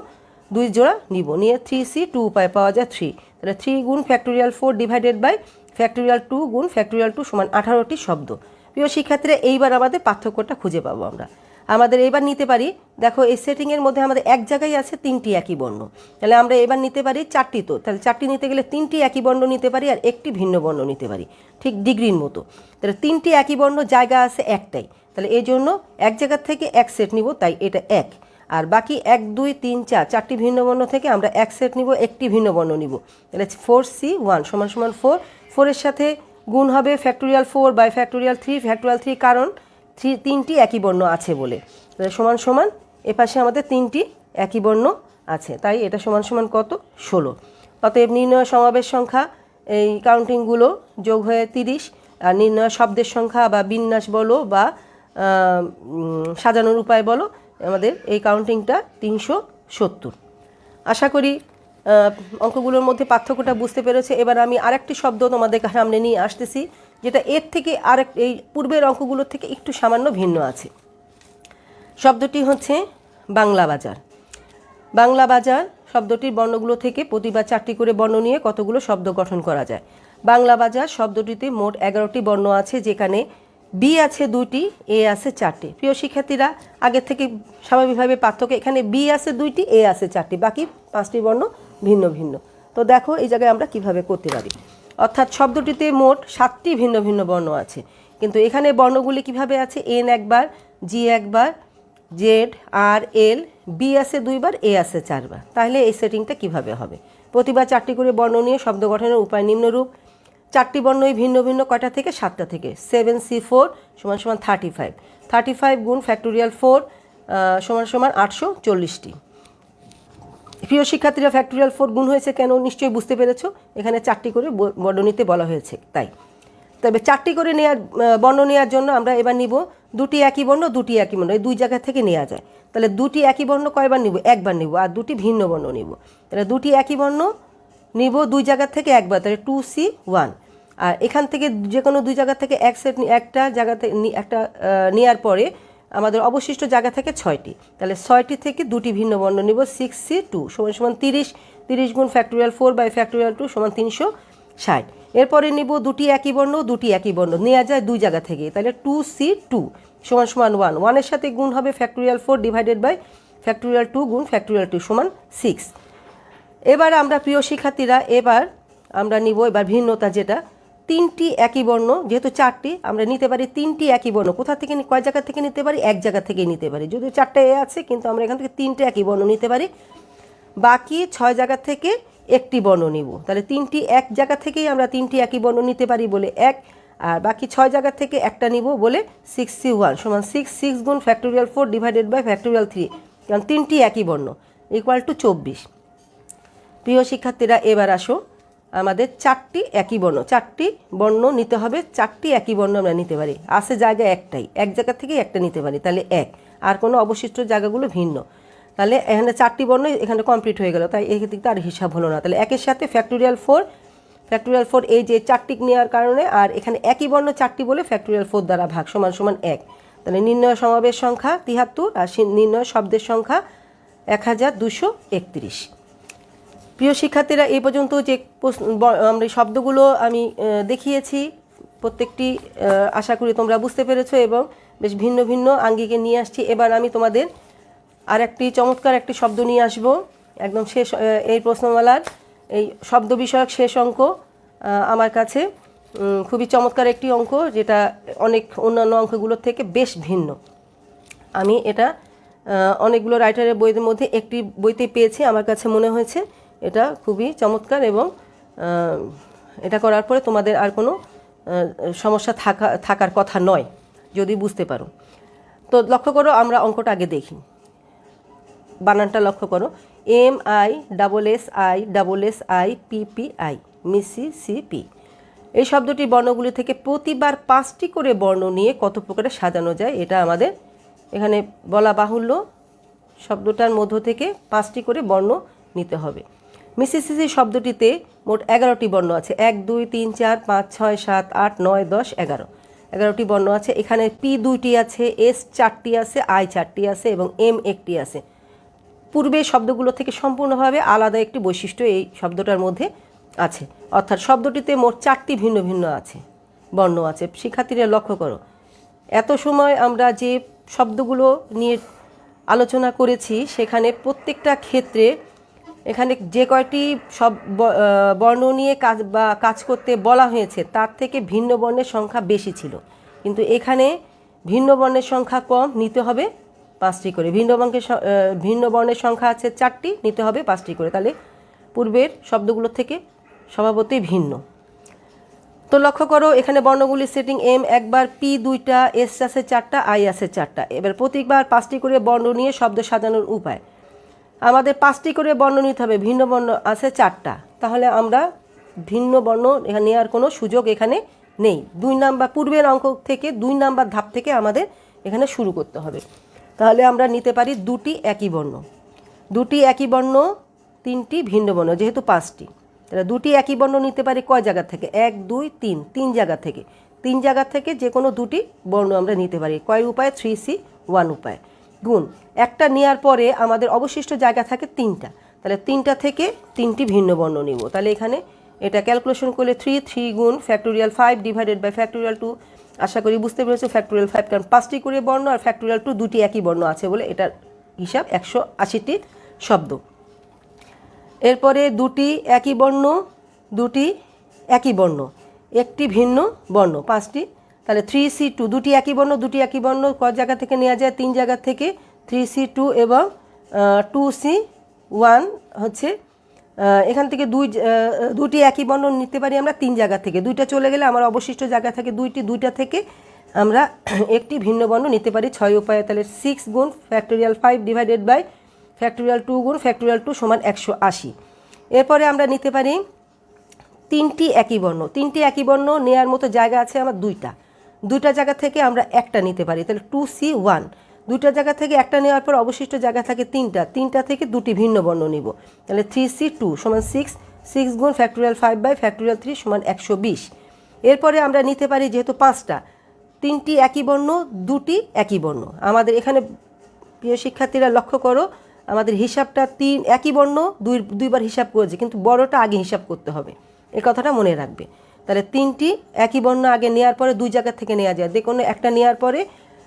2 জোড়া নিব, নিয়ে 3C2 উপায় পাওয়া যায় 3। তাহলে 3 গুণ ফ্যাক্টোরিয়াল 4 ডিভাইডেড বাই ফ্যাক্টোরিয়াল 2 গুণ ফ্যাক্টোরিয়াল 2 সমান 18টি শব্দ। প্রিয় শিক্ষার্থীরা, এইবার আমাদের পার্থক্যটা খুঁজে পাবো আমরা। আমাদের এবার নিতে পারি, দেখো এই সেটিংয়ের মধ্যে আমাদের এক জায়গায় আছে 3টি একই বর্ণ। তাহলে আমরা এবার নিতে পারি 4টি, তো তাহলে 4টি নিতে গেলে 3টি একই বর্ণ নিতে পারি আর 1টি ভিন্ন বর্ণ নিতে পারি, ঠিক ডিগ্রির মতো। তাহলে 3টি একই বর্ণ, জায়গা আছে একটাই, তাহলে এই জন্য এক জায়গার থেকে এক সেট নিব, তাই এটা 1। আর বাকি 1 2 3 4 4টি ভিন্ন বর্ণ থেকে আমরা এক সেট নিব, একটি ভিন্ন বর্ণ নিব। তাহলে 4C1 সমান সমান 4। 4-এর সাথে গুণ হবে ফ্যাক্টোরিয়াল 4 বাই ফ্যাক্টোরিয়াল 3, কারণ 3টি একই বর্ণ আছে বলে। তাহলে সমান সমান এপাশে আমাদের 3টি একই বর্ণ আছে, তাই এটা সমান সমান কত? 16। অতএব নির্ণয় সমাবেশ সংখ্যা এই কাউন্টিংগুলো যোগ হয়ে 30, আর নির্ণয় শব্দের সংখ্যা বা বিন্যাস বলো বা সাজানোর উপায় বলো, আমাদের এই কাউন্টিংটা 370। আশা করি অঙ্কগুলোর মধ্যে পার্থক্যটা বুঝতে পেরেছে। এবার আমি আরেকটি শব্দ তোমাদের সামনে নিয়ে আসতেছি, যেটা এর থেকে এই পূর্বের অঙ্কগুলোর থেকে একটু সামান্য ভিন্ন আছে। শব্দটি হচ্ছে বাংলা বাজার। বাংলা বাজার শব্দটির বর্ণগুলো থেকে প্রতিবার 4টি করে বর্ণ নিয়ে কতগুলো শব্দ গঠন করা যায়। বাংলা বাজার শব্দটিতে মোট 11টি বর্ণ আছে, যেখানে বি আছে 2টি, এ আছে 4টি। প্রিয় শিক্ষার্থীরা, আগের থেকে স্বাভাবিকভাবে পার্থক্য, এখানে বি আছে 2টি, এ আছে 4টি, বাকি 5টি বর্ণ ভিন্ন ভিন্ন। তো দেখো এই জায়গায় আমরা কিভাবে করতে পারি। অর্থাৎ শব্দটিতে মোট 7টি ভিন্ন ভিন্ন বর্ণ আছে, কিন্তু এখানে বর্ণগুলি কিভাবে আছে, এন একবার, জি একবার, জেড, আর, এল, বি আছে 2বার, এ আছে 4বার। তাহলে এই সেটিংটা কিভাবে হবে? প্রতিবার 4টি করে বর্ণ নিয়ে শব্দ গঠনের উপায় নিম্নরূপ। 4টি বর্ণই ভিন্ন ভিন্ন, কয়টা থেকে? 7টা থেকে। 7C4 = 35, 35 গুণ ফ্যাক্টোরিয়াল 4 = 840টি। প্রিয় শিক্ষার্থীরা, ফ্যাক্টোরিয়াল 4 গুণ হয়েছে কেন নিশ্চয়ই বুঝতে পেরেছো, এখানে 4টি করে বর্ণ নিতে বলা হয়েছে তাই। তবে 4টি করে বর্ণ নেওয়ার জন্য আমরা এবার নিব 2টি একই বর্ণ, 2টি একই বর্ণ, এই 2 জায়গা থেকে নেওয়া যায়। তাহলে 2টি একই বর্ণ কয়বার নিব? একবার নিব, আর 2টি ভিন্ন বর্ণ নিব। তাহলে 2টি একই বর্ণ নিব 2 জায়গা থেকে একবার, তাহলে 2C1। আর এখান থেকে যে কোনো 2 জায়গা থেকে একটা জায়গা থেকে একটা নেওয়ার পরে আমাদের অবশিষ্ট জায়গা থেকে 6টি, তাহলে 6টি থেকে 2টি ভিন্ন বর্ণ নিব। 6C2 = 30, 30 গুণ ফ্যাক্টোরিয়াল 4 বাই ফ্যাক্টোরিয়াল 2 = 360। এরপরে নিব 2টি একই বর্ণ, 2টি একই বর্ণ নেওয়া যায় 2 জায়গা থেকে, তাহলে 2C2 = 1, 1-এর সাথে গুণ হবে ফ্যাক্টোরিয়াল 4 ডিভাইডেড বাই ফ্যাক্টোরিয়াল 2 গুণ ফ্যাক্টোরিয়াল 2 = 6। এবার আমরা প্রিয় শিক্ষার্থীরা আমরা নিব ভিন্নতা, যেটা 3টি একই বর্ণ, যেহেতু 4টি আমরা নিতে পারি 3টি একই বর্ণ। কোথা থেকে, কয় জায়গা থেকে নিতে পারি? এক জায়গা থেকেই নিতে পারি। যদিও 4টা এ আছে, কিন্তু আমরা এখান থেকে 3টে একই বর্ণ নিতে পারি। বাকি 6 জায়গা থেকে একটি বর্ণ নিব, তাহলে 3টি এক জায়গা থেকেই আমরা 3টি একই বর্ণ নিতে পারি বলে 1, আর বাকি 6 জায়গা থেকে একটা নিব বলে 6C1 = 6, 6 গুণ ফ্যাক্টোরিয়াল 4 ডিভাইডেড বাই ফ্যাক্টোরিয়াল 3, কারণ 3টি একই বর্ণ = 24। প্রিয় শিক্ষার্থীরা, এবার আসো, আমাদের 4টি একই বর্ণ, 4টি বর্ণ নিতে হবে। 4টি একই বর্ণ আমরা নিতে পারি, আছে জায়গা একটাই, এক জায়গা থেকেই একটা নিতে পারি, তাহলে 1, আর কোনো অবশিষ্ট জায়গাগুলো ভিন্ন। তাহলে এখানে 4টি বর্ণ এখানে কমপ্লিট হয়ে গেল, তাই এদিক থেকে আর হিসাব হলো না। তাহলে 1-এর সাথে ফ্যাক্টোরিয়াল 4 এই যে 4টি নেওয়ার কারণে, আর এখানে একই বর্ণ 4টি বলে ফ্যাক্টোরিয়াল 4 দ্বারা ভাগ = 1। তাহলে নির্ণয় সমাবেশ সংখ্যা 73, আর নির্ণয় শব্দের সংখ্যা 1231। প্রিয় শিক্ষার্থীরা, এই পর্যন্ত যে আমরা শব্দগুলো আমি দেখিয়েছি, প্রত্যেকটি আশা করি তোমরা বুঝতে পেরেছো এবং বেশ ভিন্ন ভিন্ন আঙ্গিকে নিয়ে আসছি। এবার আমি তোমাদের আর একটি চমৎকার একটি শব্দ নিয়ে আসব, একদম শেষ এই প্রশ্নমালার এই শব্দ বিষয়ক শেষ অঙ্ক। আমার কাছে খুবই চমৎকার একটি অঙ্ক, যেটা অনেক অন্যান্য অঙ্কগুলোর থেকে বেশ ভিন্ন। আমি এটা অনেকগুলো রাইটারের বইয়ের মধ্যে একটি বইতে পেয়েছি, আমার কাছে মনে হয়েছে এটা খুবই চমৎকার, এবং এটা করার পরে তোমাদের আর কোনো সমস্যা থাকার কথা নয় যদি বুঝতে পারো। তো লক্ষ্য করো, আমরা অঙ্কটা আগে দেখি, বানানটা লক্ষ্য করো, MISSISSIPPI, মিসিসিপি। এই শব্দটি বর্ণগুলি থেকে প্রতিবার 5টি করে বর্ণ নিয়ে কত প্রকারে সাজানো যায়, এটা আমাদের এখানে বলা বাহুল্য। শব্দটার মধ্য থেকে 5টি করে বর্ণ নিতে হবে। মিসিসিপি শব্দটিতে মোট 11টি বর্ণ আছে, 1 2 3 4 5 6 7 8 9 10 11, 11টি বর্ণ আছে। এখানে P 2টি আছে, S 4টি আছে, I 4টি আছে এবং M 1টি আছে। পূর্বের শব্দগুলো থেকে সম্পূর্ণভাবে আলাদা একটি বৈশিষ্ট্য এই শব্দটার মধ্যে আছে, অর্থাৎ শব্দটিতে মোট 4টি ভিন্ন ভিন্ন বর্ণ আছে। শিক্ষার্থীরা লক্ষ্য করো, এত সময় আমরা যে শব্দগুলো নিয়ে আলোচনা করেছি, সেখানে প্রত্যেকটা ক্ষেত্রে এখানে যে কয়টি বর্ণ নিয়ে কাজ করতে বলা হয়েছে, তার থেকে ভিন্ন বর্ণের সংখ্যা বেশি ছিল, কিন্তু এখানে ভিন্ন বর্ণের সংখ্যা কম, নিতে হবে 5টি করে। ভিন্ন বর্ণের সংখ্যা আছে 4টি, নিতে হবে 5টি করে। তাহলে পূর্বের শব্দগুলো থেকে স্বভাবতই ভিন্ন। তো লক্ষ্য করো, এখানে বর্ণগুলির সেটিং, M একবার, P 2টা, S আছে 4টা, I আছে 4টা। এবার প্রতিবার 5টি করে বর্ণ নিয়ে শব্দ সাজানোর উপায়। আমাদের 5টি করে বর্ণ নিতে হবে, ভিন্ন বর্ণ আছে 4টা, তাহলে আমরা ভিন্ন বর্ণ এখানে নেওয়ার কোনো সুযোগ এখানে নেই। 2 নাম্বার পূর্বের অঙ্ক থেকে 2 নাম্বার ধাপ থেকে আমাদের এখানে শুরু করতে হবে। তাহলে আমরা নিতে পারি 2টি একই বর্ণ, 2টি একই বর্ণ, 3টি ভিন্ন বর্ণ, যেহেতু 5টি, তাহলে 2টি একই বর্ণ নিতে পারি কয় জায়গা থেকে? 1 2 3, 3 জায়গা থেকে, 3 জায়গা থেকে যে কোনো 2টি বর্ণ আমরা নিতে পারি। কয় উপায়? 3C1 উপায়। গুণ একটা নেওয়ার পরে আমাদের অবশিষ্ট জায়গা থাকে 3টা, তাহলে 3টা থেকে 3টি ভিন্ন বর্ণ নিব। তাহলে এখানে এটা ক্যালকুলেশন করলে 3 গুণ ফ্যাক্টোরিয়াল 5 ডিভাইডেড বাই ফ্যাক্টোরিয়াল 2, আশা করি বুঝতে পেরেছো। ফ্যাক্টোরিয়াল 5 কারণ 5টি করে বর্ণ, আর ফ্যাক্টোরিয়াল 2 2টি একই বর্ণ আছে বলে এটার হিসাব 180টি শব্দ। এরপরে 2টি একই বর্ণ, 2টি একই বর্ণ, একটি ভিন্ন বর্ণ, 5টি, তাহলে 3C2, 2টি একই বর্ণ, 2টি একই বর্ণ কয় জায়গা থেকে নেওয়া যায়? 3 জায়গা থেকে। 3C2 এবং 2C1 হচ্ছে এখান থেকে 2টি একই বর্ণ নিতে পারি আমরা 3 জায়গা থেকে। 2টা চলে গেলে আমার অবশিষ্ট জায়গা থাকে 2টা থেকে আমরা একটি ভিন্ন বর্ণ নিতে পারি 6 উপায়ে। তাহলে 6 গুণ ফ্যাক্টোরিয়াল 5 ডিভাইডেড বাই ফ্যাক্টোরিয়াল 2 গুণ ফ্যাক্টোরিয়াল 2 সমান 180। এরপরে আমরা নিতে পারি 3টি একই বর্ণ, 3টি একই বর্ণ নেওয়ার মতো জায়গা আছে আমার 2টা জায়গা থেকে আমরা একটা নিতে পারি। তাহলে 2C1, 2টা জায়গা থেকে একটা নেওয়ার পর অবশিষ্ট জায়গা থাকে 3টা থেকে 2টি ভিন্ন বর্ণ নিব। তাহলে 3C2 সমান 6 গুণ ফ্যাক্টোরিয়াল 5 বাই ফ্যাক্টোরিয়াল 3 সমান 120। এরপরে আমরা নিতে পারি যেহেতু 5টা, 3টি একই বর্ণ, 2টি একই বর্ণ। আমাদের এখানে প্রিয় শিক্ষার্থীরা লক্ষ্য করো, আমাদের হিসাবটা 3 একই বর্ণ দুইবার হিসাব করেছে, কিন্তু বড়টা আগে হিসাব করতে হবে, এই কথাটা মনে রাখবে। তাহলে 3টি একই বর্ণ আগে নেওয়ার পরে 2 জায়গা থেকে নেওয়া যায়। দেখুন একটা নেওয়ার পরে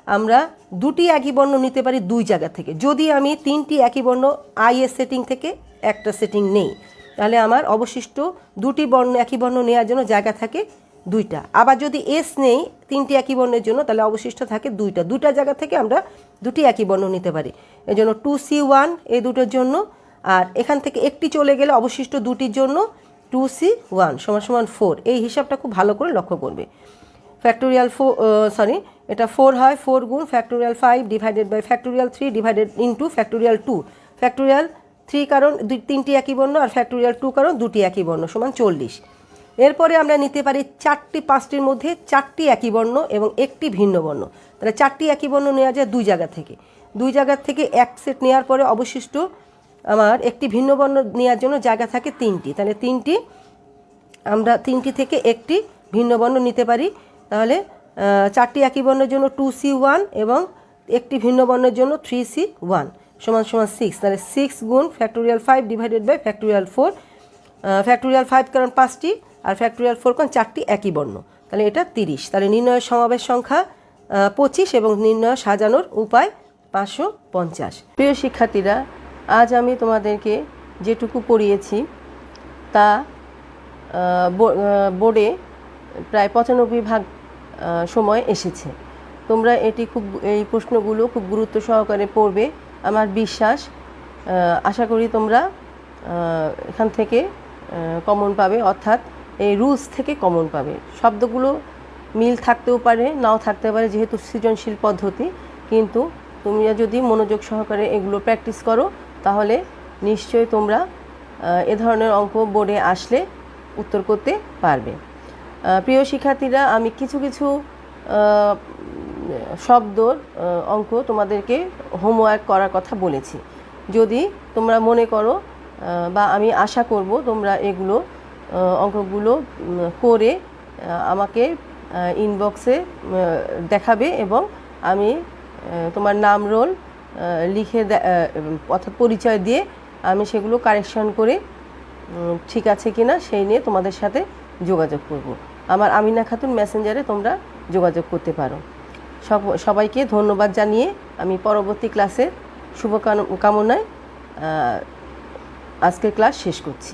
আমরা 2টি একই বর্ণ নিতে পারি 2 জায়গা থেকে। যদি আমি 3টি একই বর্ণ আইএস সেটিং থেকে একটা সেটিং নেই, তাহলে আমার অবশিষ্ট 2টি বর্ণ একই বর্ণ নেওয়ার জন্য জায়গা থাকে 2টা। আবার যদি এস নেই 3টি একই বর্ণের জন্য, তাহলে অবশিষ্ট থাকে 2টা জায়গা থেকে আমরা 2টি একই বর্ণ নিতে পারি। এই জন্য 2C1 এই দুটোর জন্য, আর এখান থেকে একটি চলে গেলে অবশিষ্ট 2টির জন্য 2C1 সমান 4। এই হিসাবটা খুব ভালো করে লক্ষ্য করবে। ফ্যাক্টোরিয়াল এটা 4 হয়, 4 গুণ factorial 5 divided by factorial 3 divided into factorial 2। Factorial 3 কারণ 3টি একই বর্ণ, আর ফ্যাক্টোরিয়াল 2 কারণ 2টি একই বর্ণ সমান 40। এরপরে আমরা নিতে পারি 5টির মধ্যে 4টি একই বর্ণ এবং একটি ভিন্ন বর্ণ। তাহলে 4টি একই বর্ণ নেওয়া যায় 2 জায়গা থেকে। 2 জায়গা থেকে এক সেট নেওয়ার পরে অবশিষ্ট আমার একটি ভিন্ন বর্ণ নেওয়ার জন্য জায়গা থাকে 3টি। তাহলে 3টি থেকে একটি ভিন্ন বর্ণ নিতে পারি। তাহলে 4টি একই বর্ণের জন্য 2C1 এবং একটি ভিন্ন বর্ণের জন্য 3C1 সমান 6। তাহলে 6 গুণ factorial 5 divided by factorial 4। Factorial 5 কারণ 5টি, আর ফ্যাক্টোরিয়াল 4 কারণ 4টি একই বর্ণ, তাহলে এটা 30। তাহলে নির্ণয়ের সমাবেশ সংখ্যা 25 এবং নির্ণয় সাজানোর উপায় 550। প্রিয় শিক্ষার্থীরা, আজ আমি তোমাদেরকে যেটুকু পড়িয়েছি তা বোর্ডে প্রায় 95% সময় এসেছে। তোমরা এই প্রশ্নগুলো খুব গুরুত্ব সহকারে পড়বে আমার বিশ্বাস। আশা করি তোমরা এখান থেকে কমন পাবে, অর্থাৎ এই রুলস থেকে কমন পাবে। শব্দগুলো মিল থাকতেও পারে, নাও থাকতে পারে, যেহেতু সৃজনশীল পদ্ধতি, কিন্তু তুমি যদি মনোযোগ সহকারে এগুলো প্র্যাকটিস করো তাহলে নিশ্চয়ই তোমরা এ ধরনের অঙ্ক বোর্ডে আসলে উত্তর করতে পারবে। প্রিয় শিক্ষার্থীরা, আমি কিছু শব্দর অঙ্ক তোমাদেরকে হোমওয়ার্ক করার কথা বলেছি। যদি তোমরা মনে করো বা আমি আশা করব তোমরা এগুলো অঙ্কগুলো করে আমাকে ইনবক্সে দেখাবে এবং আমি তোমার নাম রোল লিখে অর্থাৎ পরিচয় দিয়ে আমি সেগুলো কারেকশন করে ঠিক আছে কিনা সেই নিয়ে তোমাদের সাথে যোগাযোগ করব। আমার আমিনা খাতুন মেসেঞ্জারে তোমরা যোগাযোগ করতে পারো। সবাইকে ধন্যবাদ জানিয়ে আমি পরবর্তী ক্লাসে শুভকামনায় আজকের ক্লাস শেষ করছি।